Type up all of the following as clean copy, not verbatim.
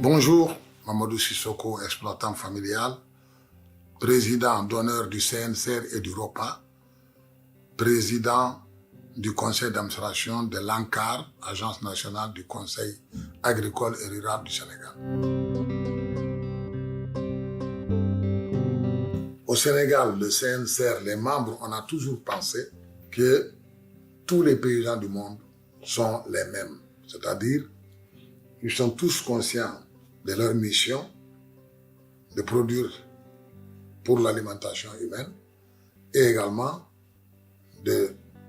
Bonjour, Mamadou Sissoko, exploitant familial, président d'honneur du CNCR et du ROPA, président du conseil d'administration de l'ANCAR, Agence nationale du conseil agricole et rural du Sénégal. Au Sénégal, le CNCR, les membres, on a toujours pensé que tous les paysans du monde sont les mêmes. C'est-à-dire, ils sont tous conscients de leur mission de produire pour l'alimentation humaine et également de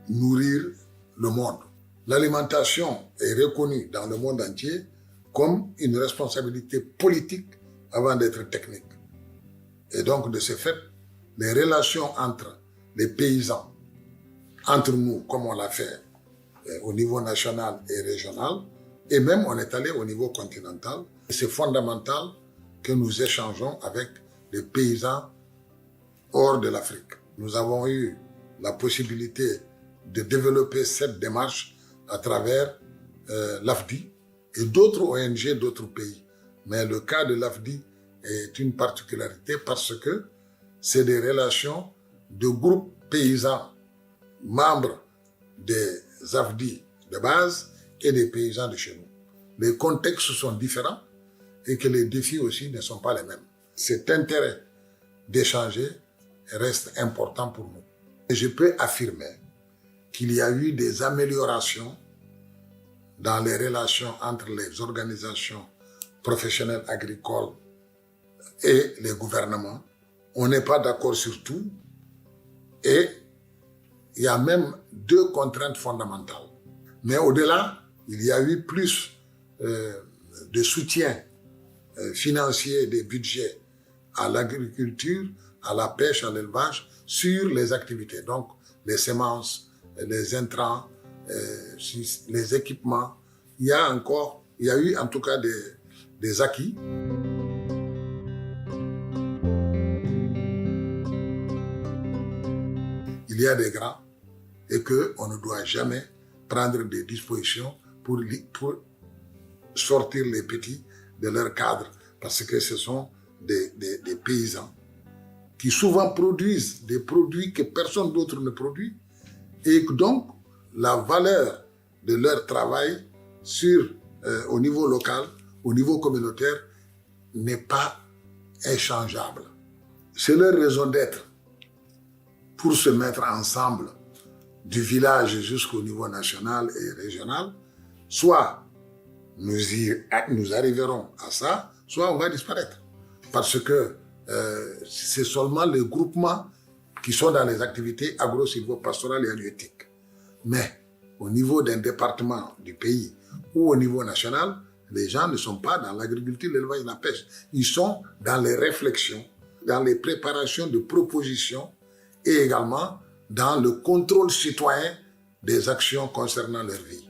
nourrir le monde. L'alimentation est reconnue dans le monde entier comme une responsabilité politique avant d'être technique. Et donc, de ce fait, les relations entre les paysans, entre nous, comme on l'a fait au niveau national et régional, et même on est allé au niveau continental, c'est fondamental que nous échangeons avec les paysans hors de l'Afrique. Nous avons eu la possibilité de développer cette démarche à travers l'AFDI et d'autres ONG d'autres pays. Mais le cas de l'AFDI est une particularité parce que c'est des relations de groupes paysans, membres des AFDI de base et des paysans de chez nous. Les contextes sont différents et que les défis aussi ne sont pas les mêmes. Cet intérêt d'échanger reste important pour nous. Et je peux affirmer qu'il y a eu des améliorations dans les relations entre les organisations professionnelles agricoles et les gouvernements. On n'est pas d'accord sur tout et il y a même deux contraintes fondamentales. Mais au-delà, il y a eu plus de soutien financier des budgets à l'agriculture, à la pêche, à l'élevage, sur les activités. Donc, les semences, les intrants, les équipements. Il y a eu en tout cas des acquis. Il y a des grands et qu'on ne doit jamais prendre des dispositions pour sortir les petits de leur cadre, parce que ce sont des paysans qui souvent produisent des produits que personne d'autre ne produit et donc la valeur de leur travail au niveau local, au niveau communautaire, n'est pas échangeable. C'est leur raison d'être pour se mettre ensemble du village jusqu'au niveau national et régional. Soit nous arriverons à ça, soit on va disparaître. Parce que c'est seulement les groupements qui sont dans les activités agro-silvopastorales et halieutiques. Mais au niveau d'un département du pays ou au niveau national, les gens ne sont pas dans l'agriculture, l'élevage et la pêche. Ils sont dans les réflexions, dans les préparations de propositions et également dans le contrôle citoyen des actions concernant leur vie.